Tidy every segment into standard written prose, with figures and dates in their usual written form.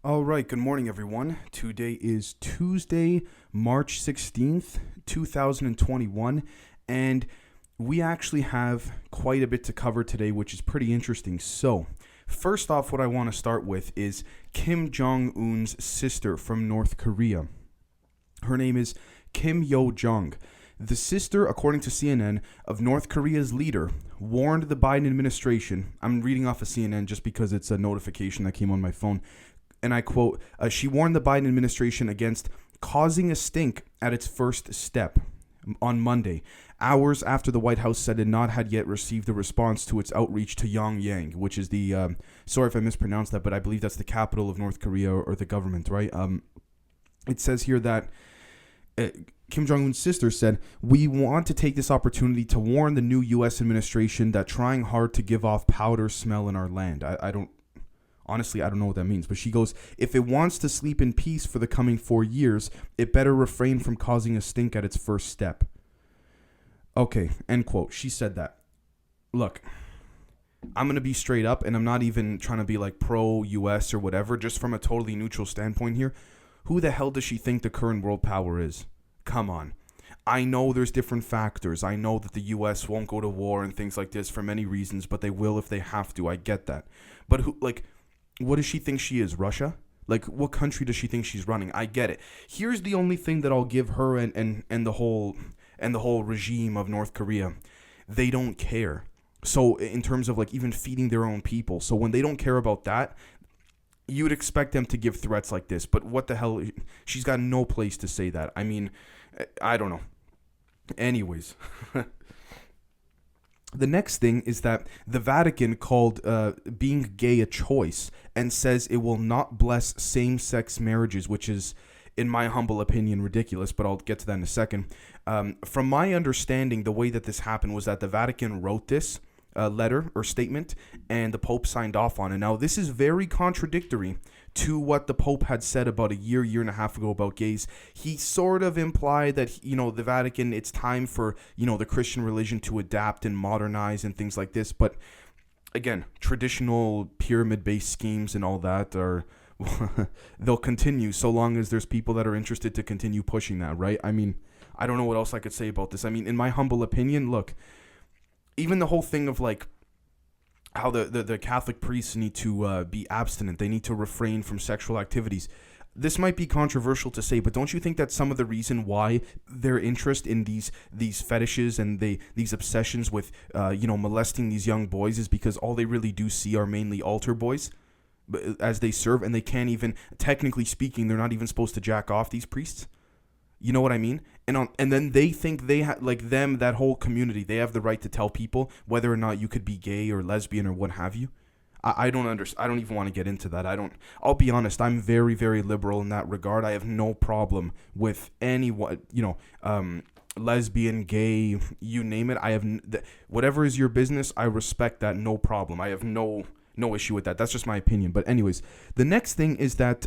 All right, good morning, everyone. Today is Tuesday, March 16th, 2021, and we actually have quite a bit to cover today, which is pretty interesting. So, first off, what I want to start with is Kim Jong-un's sister from North Korea. Her name is Kim Yo-jong. The sister, according to CNN, of North Korea's leader, warned the Biden administration. I'm reading off of CNN just because it's a notification that came on my phone. And I quote, she warned the Biden administration against causing a stink at its first step on Monday, hours after the White House said it not had yet received a response to its outreach to Pyongyang, which is the, sorry if I mispronounced that, but I believe that's the capital of North Korea or the government, right? It says here that Kim Jong-un's sister said, "We want to take this opportunity to warn the new U.S. administration that trying hard to give off powder smell in our land." Honestly, I don't know what that means, but she goes, "If it wants to sleep in peace for the coming 4 years, it better refrain from causing a stink at its first step." Okay, end quote. She said that. Look, I'm going to be straight up, and I'm not even trying to be like pro-US or whatever, just from a totally neutral standpoint here. Who the hell does she think the current world power is? Come on. I know there's different factors. I know that the US won't go to war and things like this for many reasons, but they will if they have to. I get that. But what does she think she is? Russia? Like, what country does she think she's running? I get it. Here's the only thing that I'll give her and the whole regime of North Korea. They don't care. So in terms of like even feeding their own people. So when they don't care about that, you would expect them to give threats like this. But what the hell? She's got no place to say that. I mean, I don't know. Anyways. The next thing is that the Vatican called being gay a choice and says it will not bless same-sex marriages, which is, in my humble opinion, ridiculous, but I'll get to that in a second. From my understanding, the way that this happened was that the Vatican wrote this letter or statement, and the Pope signed off on it. Now, this is very contradictory to what the Pope had said about a year and a half ago about gays. He sort of implied that, the Vatican, it's time for, the Christian religion to adapt and modernize and things like this. But again, traditional pyramid-based schemes and all that are, they'll continue so long as there's people that are interested to continue pushing that, right? I mean, I don't know what else I could say about this. I mean, in my humble opinion, look, even the whole thing of like how the Catholic priests need to be abstinent, they need to refrain from sexual activities. This might be controversial to say, but don't you think that some of the reason why their interest in these fetishes and these obsessions with molesting these young boys is because all they really do see are mainly altar boys as they serve, and they can't even, technically speaking, they're not even supposed to jack off, these priests? You know what I mean? And then they think they that whole community, they have the right to tell people whether or not you could be gay or lesbian or what have you. I don't understand. I don't even want to get into that. I'll be honest. I'm very, very liberal in that regard. I have no problem with anyone, lesbian, gay, you name it. Whatever is your business, I respect that. No problem. I have no issue with that. That's just my opinion. But anyways, the next thing is that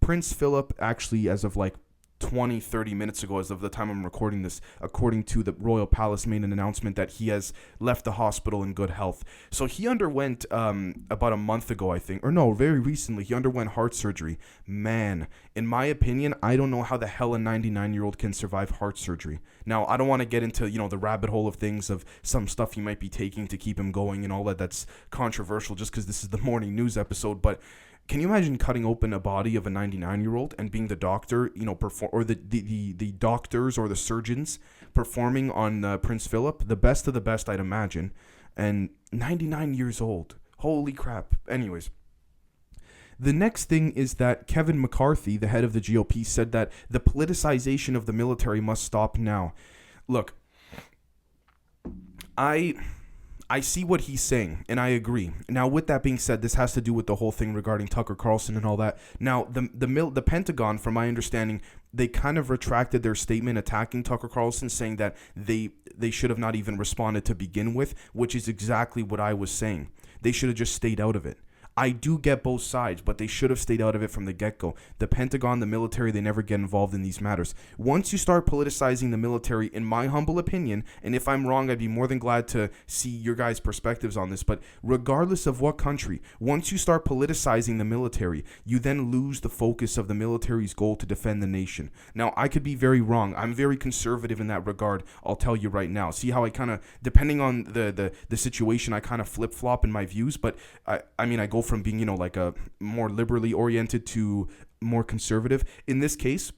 Prince Philip actually, as of like 20-30 minutes ago, as of the time I'm recording this, according to the Royal Palace, made an announcement that he has left the hospital in good health. So he underwent about a month ago, I think, or no, very recently, he underwent heart surgery. Man, in my opinion, I don't know how the hell a 99-year-old can survive heart surgery. Now, I don't want to get into, the rabbit hole of things of some stuff he might be taking to keep him going and all that. That's controversial just because this is the morning news episode, but can you imagine cutting open a body of a 99-year-old and being the doctor, or the doctors or the surgeons performing on Prince Philip? The best of the best, I'd imagine. And 99 years old. Holy crap. Anyways. The next thing is that Kevin McCarthy, the head of the GOP, said that the politicization of the military must stop now. Look, I see what he's saying, and I agree. Now, with that being said, this has to do with the whole thing regarding Tucker Carlson and all that. Now, the Pentagon, from my understanding, they kind of retracted their statement attacking Tucker Carlson, saying that they should have not even responded to begin with, which is exactly what I was saying. They should have just stayed out of it. I do get both sides, but they should have stayed out of it from the get-go. The Pentagon, the military, they never get involved in these matters. Once you start politicizing the military, in my humble opinion, and if I'm wrong, I'd be more than glad to see your guys' perspectives on this, but regardless of what country, once you start politicizing the military, you then lose the focus of the military's goal to defend the nation. Now, I could be very wrong. I'm very conservative in that regard, I'll tell you right now. See how I kind of, depending on the situation, I kind of flip-flop in my views, but I mean, I go from being, like a more liberally oriented to more conservative. In this case,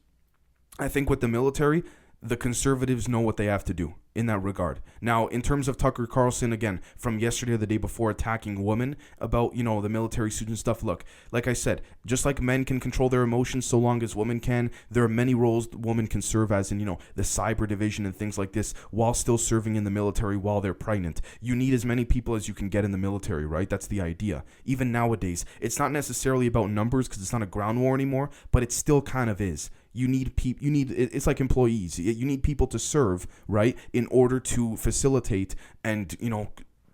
I think with the military, the conservatives know what they have to do in that regard. Now, in terms of Tucker Carlson, again, from yesterday or the day before, attacking women about, the military suit and stuff, look, like I said, just like men can control their emotions so long as women can, there are many roles women can serve as in, the cyber division and things like this while still serving in the military while they're pregnant. You need as many people as you can get in the military, right? That's the idea. Even nowadays, it's not necessarily about numbers because it's not a ground war anymore, but it still kind of is. You need people. It's like employees. You need people to serve, right, in order to facilitate and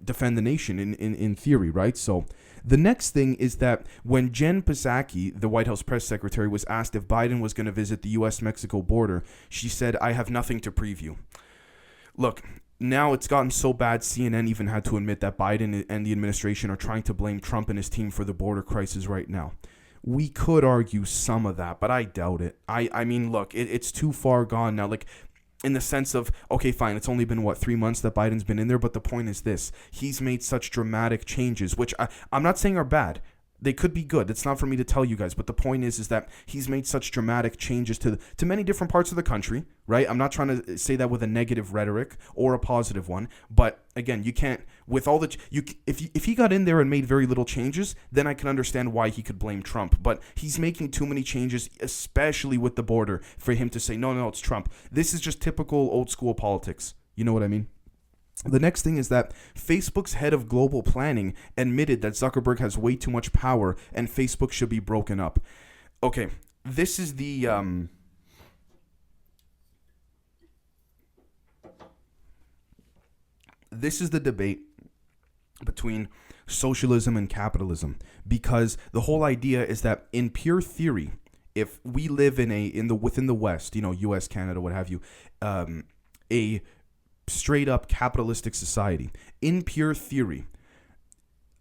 defend the nation in theory, right? So the next thing is that when Jen Psaki, the White House press secretary, was asked if Biden was going to visit the U.S.-Mexico border, she said, "I have nothing to preview." Look, now it's gotten so bad, CNN even had to admit that Biden and the administration are trying to blame Trump and his team for the border crisis right now. We could argue some of that, but I doubt it. I mean, look, it's too far gone now. Like, in the sense of, okay, fine, it's only been, 3 months that Biden's been in there, but the point is this. He's made such dramatic changes, which I'm not saying are bad. They could be good. It's not for me to tell you guys, but the point is that he's made such dramatic changes to many different parts of the country, right? I'm not trying to say that with a negative rhetoric or a positive one, but again, you can't with all the if he got in there and made very little changes, then I can understand why he could blame Trump. But he's making too many changes, especially with the border, for him to say no, it's Trump. This is just typical old school politics. You know what I mean? The next thing is that Facebook's head of global planning admitted that Zuckerberg has way too much power and Facebook should be broken up. Okay, this is the debate between socialism and capitalism, because the whole idea is that in pure theory, if we live within the West, US, Canada, what have you, a straight up capitalistic society, in pure theory,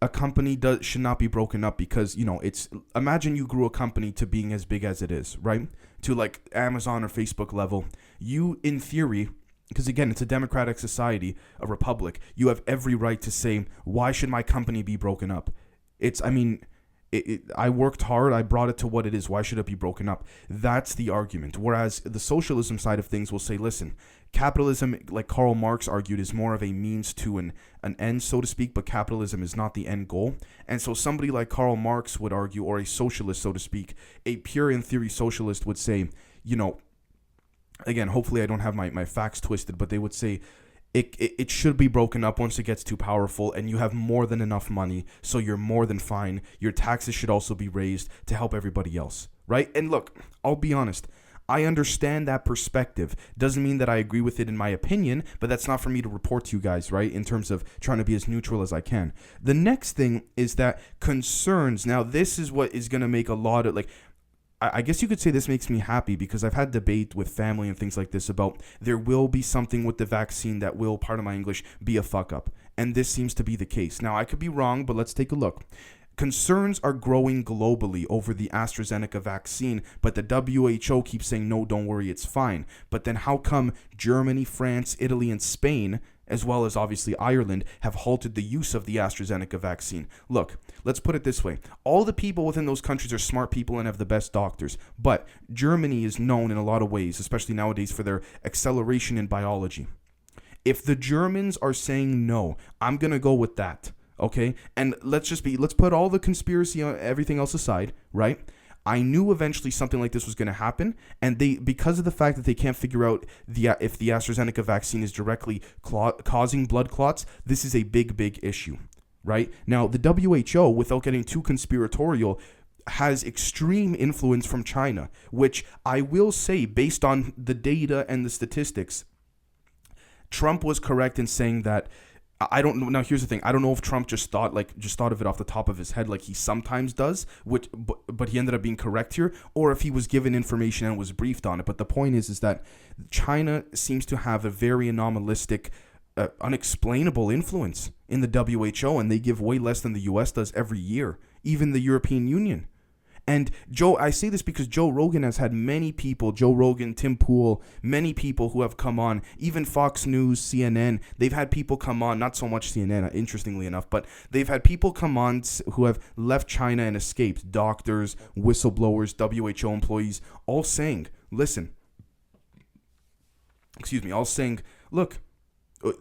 a company should not be broken up because, it's, imagine you grew a company to being as big as it is, right? To like Amazon or Facebook level. You, in theory, because again, it's a democratic society, a republic, you have every right to say, why should my company be broken up? I worked hard. I brought it to what it is. Why should it be broken up? That's the argument. Whereas the socialism side of things will say, listen, capitalism, like Karl Marx argued, is more of a means to an end, so to speak, but capitalism is not the end goal. And so somebody like Karl Marx would argue, or a socialist, so to speak, a pure in theory socialist would say, again, hopefully I don't have my facts twisted, but they would say, it should be broken up once it gets too powerful and you have more than enough money, so you're more than fine. Your taxes should also be raised to help everybody else, right? And look, I'll be honest, I understand that perspective. Doesn't mean that I agree with it in my opinion, but that's not for me to report to you guys, right? In terms of trying to be as neutral as I can. The next thing is that concerns. Now, this is what is going to make a lot of, I guess you could say this makes me happy because I've had debate with family and things like this about there will be something with the vaccine that will, pardon my English, be a fuck up. And this seems to be the case. Now, I could be wrong, but let's take a look. Concerns are growing globally over the AstraZeneca vaccine, but the WHO keeps saying, no, don't worry, it's fine. But then how come Germany, France, Italy, and Spain, as well as obviously Ireland, have halted the use of the AstraZeneca vaccine? Look, let's put it this way. All the people within those countries are smart people and have the best doctors. But Germany is known in a lot of ways, especially nowadays, for their acceleration in biology. If the Germans are saying no, I'm going to go with that. Okay, and let's put all the conspiracy, everything else aside, right? I knew eventually something like this was going to happen, and because of the fact that they can't figure out if the AstraZeneca vaccine is directly causing blood clots, this is a big issue, right? Now, the WHO, without getting too conspiratorial, has extreme influence from China, which I will say, based on the data and the statistics, Trump was correct in saying that I don't know. Now, here's the thing. I don't know if Trump just thought of it off the top of his head, like he sometimes does, but he ended up being correct here, or if he was given information and was briefed on it. But the point is that China seems to have a very anomalistic, unexplainable influence in the WHO, and they give way less than the U.S. does every year, even the European Union. And I say this because Joe Rogan has had many people, Joe Rogan, Tim Pool, many people who have come on, even Fox News, CNN, they've had people come on, not so much CNN, interestingly enough, but they've had people come on who have left China and escaped, doctors, whistleblowers, WHO employees, all saying, look,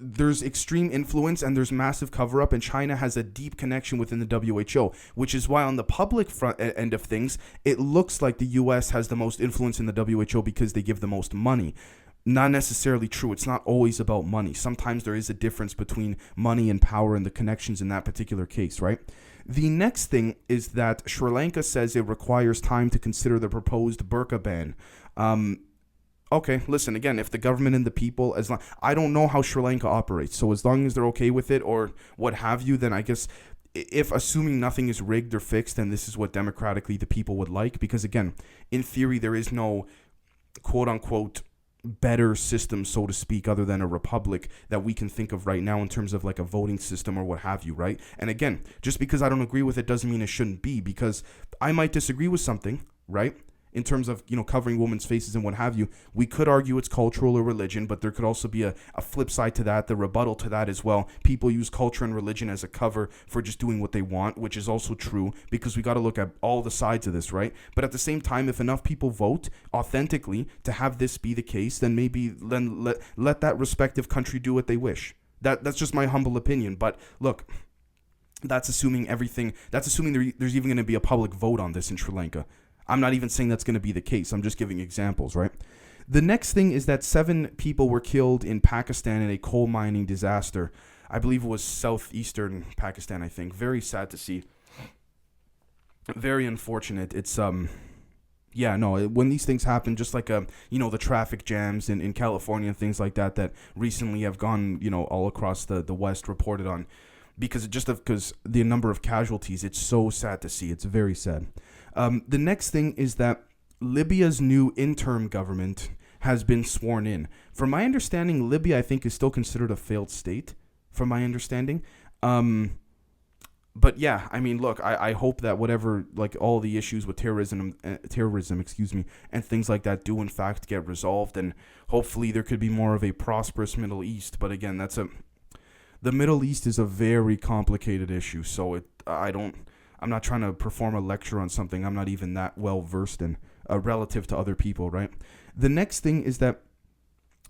there's extreme influence and there's massive cover-up, and China has a deep connection within the WHO, which is why on the public front end of things, it looks like the U.S. has the most influence in the WHO because they give the most money. Not necessarily true. It's not always about money. Sometimes there is a difference between money and power and the connections in that particular case, right? The next thing is that Sri Lanka says it requires time to consider the proposed Burka ban. Okay, listen, again, if the government and the people, I don't know how Sri Lanka operates, so as long as they're okay with it or what have you, then I guess if assuming nothing is rigged or fixed, then this is what democratically the people would like, because again, in theory, there is no quote-unquote better system, so to speak, other than a republic that we can think of right now in terms of like a voting system or what have you, right? And again, just because I don't agree with it doesn't mean it shouldn't be, because I might disagree with something, right? In terms of, covering women's faces and what have you, we could argue it's cultural or religion, but there could also be a flip side to that, the rebuttal to that as well. People use culture and religion as a cover for just doing what they want, which is also true, because we got to look at all the sides of this, right? But at the same time, if enough people vote authentically to have this be the case, then maybe let that respective country do what they wish. That's just my humble opinion. But look, that's assuming there's even going to be a public vote on this in Sri Lanka. I'm not even saying that's going to be the case. I'm just giving examples, right? The next thing is that 7 people were killed in Pakistan in a coal mining disaster. I believe it was southeastern Pakistan, I think. Very sad to see. Very unfortunate. It's, when these things happen, just like, the traffic jams in California and things like that recently have gone, all across the West reported on, because the number of casualties, it's so sad to see. It's very sad. The next thing is that Libya's new interim government has been sworn in. From my understanding, Libya, I think, is still considered a failed state, from my understanding. But yeah, I mean, look, I hope that whatever, like all the issues with terrorism, and things like that do in fact get resolved, and hopefully there could be more of a prosperous Middle East. But again, the Middle East is a very complicated issue, so I'm not trying to perform a lecture on something I'm not even that well versed in, relative to other people, right? The next thing is that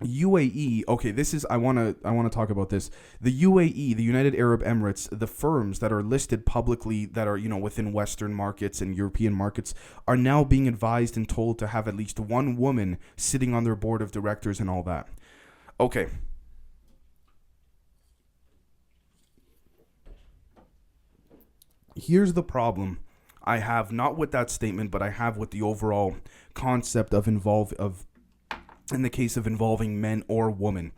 UAE, okay, I want to talk about this. The UAE, the United Arab Emirates, the firms that are listed publicly that are, within Western markets and European markets are now being advised and told to have at least one woman sitting on their board of directors and all that. Okay. Here's the problem I have, not with that statement, but I have with the overall concept in the case of involving men or women.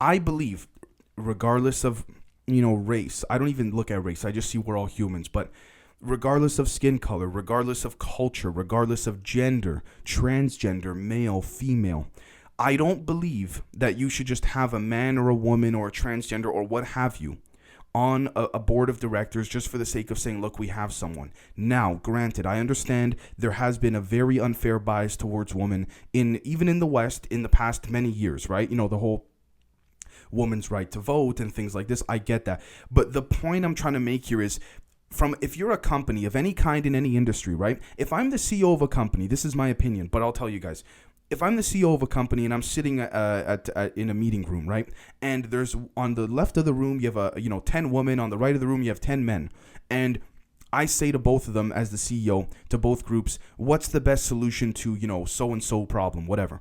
I believe, regardless of, race, I don't even look at race, I just see we're all humans, but regardless of skin color, regardless of culture, regardless of gender, transgender, male, female, I don't believe that you should just have a man or a woman or a transgender or what have you on a board of directors just for the sake of saying, look, we have someone. Now, granted, I understand there has been a very unfair bias towards women even in the West in the past many years, right? The whole woman's right to vote and things like this. I get that. But the point I'm trying to make here is, if you're a company of any kind in any industry, right? If I'm the CEO of a company, this is my opinion, but I'll tell you guys. If I'm the CEO of a company and I'm sitting in a meeting room, right, and there's on the left of the room you have 10 women, on the right of the room you have 10 men, and I say to both of them as the CEO, to both groups, what's the best solution to so and so problem, whatever.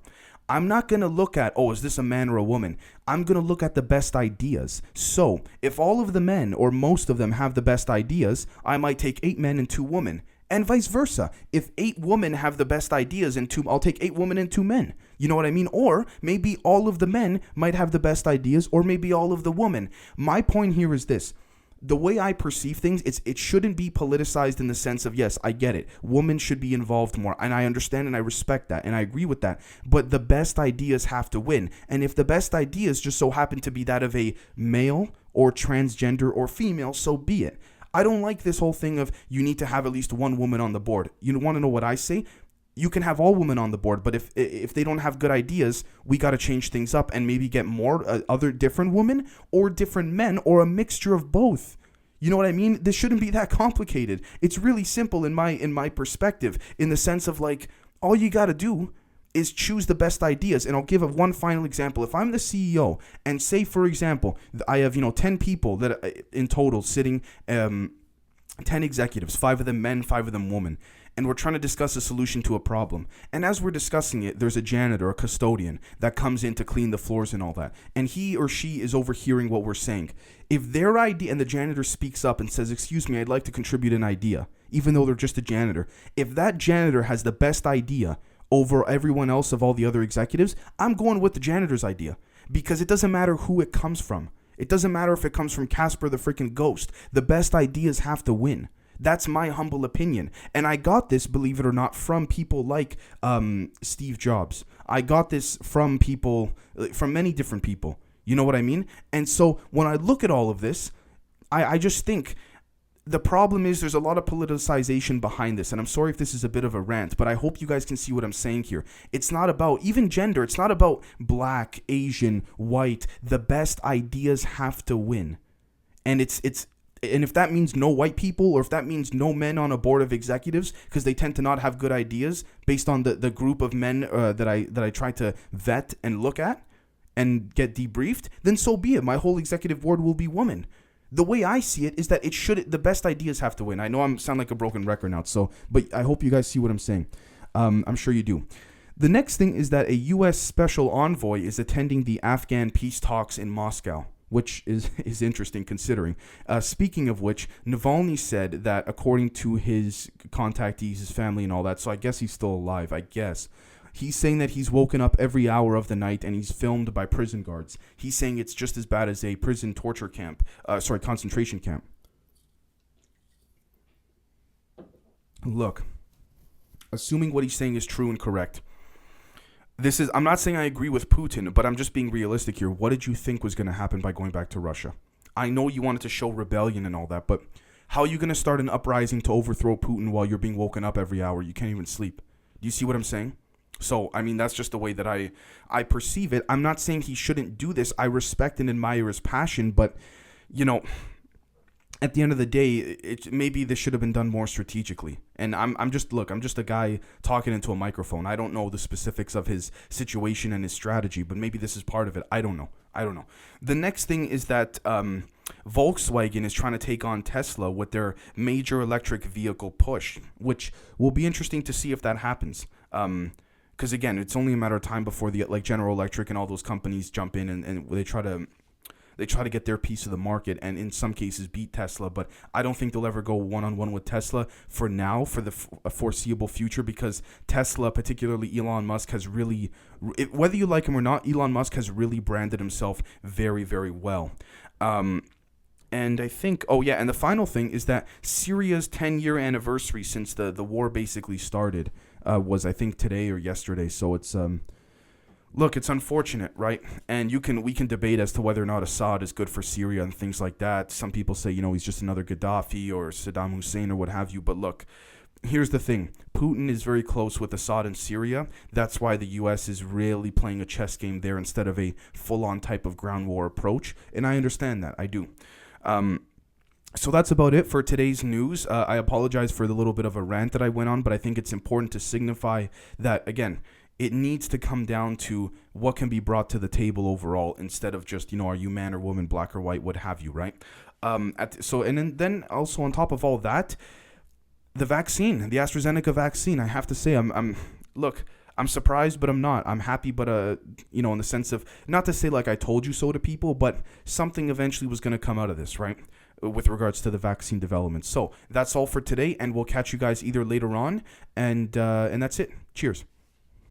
I'm not going to look at, is this a man or a woman? I'm going to look at the best ideas. So if all of the men or most of them have the best ideas, I might take 8 men and 2 women. And vice versa. If 8 women have the best ideas and I'll take 8 women and 2 men. You know what I mean? Or maybe all of the men might have the best ideas, or maybe all of the women. My point here is this. The way I perceive things, it shouldn't be politicized in the sense of, yes, I get it. Women should be involved more. And I understand and I respect that. And I agree with that. But the best ideas have to win. And if the best ideas just so happen to be that of a male or transgender or female, so be it. I don't like this whole thing of you need to have at least one woman on the board. You want to know what I say? You can have all women on the board, but if they don't have good ideas, we got to change things up and maybe get more other different women or different men or a mixture of both. You know what I mean? This shouldn't be that complicated. It's really simple in my perspective, in the sense of like, all you got to do is choose the best ideas. And I'll give one final example. If I'm the CEO and say, for example, I have 10 people that in total sitting, 10 executives, 5 of them men, 5 of them women. And we're trying to discuss a solution to a problem. And as we're discussing it, there's a janitor, a custodian that comes in to clean the floors and all that. And he or she is overhearing what we're saying. If their idea, and the janitor speaks up and says, "Excuse me, I'd like to contribute an idea," even though they're just a janitor. If that janitor has the best idea over everyone else of all the other executives, I'm going with the janitor's idea. Because it doesn't matter who it comes from. It doesn't matter if it comes from Casper the freaking ghost. The best ideas have to win. That's my humble opinion. And I got this, believe it or not, from people like Steve Jobs. I got this from many different people. You know what I mean? And so when I look at all of this, I just think the problem is there's a lot of politicization behind this. And I'm sorry if this is a bit of a rant, but I hope you guys can see what I'm saying here. It's not about even gender. It's not about black, Asian, white. The best ideas have to win. And and if that means no white people, or if that means no men on a board of executives, because they tend to not have good ideas based on the group of men that I try to vet and look at and get debriefed, then so be it. My whole executive board will be women. The way I see it is that the best ideas have to win. I know I sound like a broken record now, but I hope you guys see what I'm saying. I'm sure you do. The next thing is that a U.S. special envoy is attending the Afghan peace talks in Moscow, which is interesting considering. Speaking of which, Navalny said that according to his contactees, his family and all that, so I guess he's still alive, I guess. He's saying that he's woken up every hour of the night and he's filmed by prison guards. He's saying it's just as bad as a prison torture camp, concentration camp. Look, assuming what he's saying is true and correct, I'm not saying I agree with Putin, but I'm just being realistic here. What did you think was going to happen by going back to Russia? I know you wanted to show rebellion and all that, but how are you going to start an uprising to overthrow Putin while you're being woken up every hour? You can't even sleep. Do you see what I'm saying? So, I mean, that's just the way that I perceive it. I'm not saying he shouldn't do this. I respect and admire his passion, but, at the end of the day, maybe this should have been done more strategically. And I'm just a guy talking into a microphone. I don't know the specifics of his situation and his strategy, but maybe this is part of it. I don't know. The next thing is that Volkswagen is trying to take on Tesla with their major electric vehicle push, which will be interesting to see if that happens. Because again, it's only a matter of time before the General Electric and all those companies jump in and they try to get their piece of the market and in some cases beat Tesla. But I don't think they'll ever go one-on-one with Tesla for now, for the foreseeable future, because Tesla, particularly Elon Musk, has really, whether you like him or not, Elon Musk has really branded himself very, very well. And I think, and the final thing is that Syria's 10-year anniversary since the war basically started was, I think, today or yesterday. So it's look, it's unfortunate, right? And we can debate as to whether or not Assad is good for Syria and things like that. Some people say, he's just another Gaddafi or Saddam Hussein or what have you. But look, here's the thing. Putin is very close with Assad in Syria. That's why the U.S. is really playing a chess game there instead of a full-on type of ground war approach. And I understand that. I do. So that's about it for today's news. I apologize for the little bit of a rant that I went on, but I think it's important to signify that, again, it needs to come down to what can be brought to the table overall instead of just, are you man or woman, black or white, what have you, right? Then also on top of all that, the vaccine, the AstraZeneca vaccine, I have to say, I'm surprised, but I'm not. I'm happy, but, in the sense of, not to say like I told you so to people, but something eventually was going to come out of this, right? with regards to the vaccine development. So that's all for today, and we'll catch you guys either later on, and that's it. Cheers.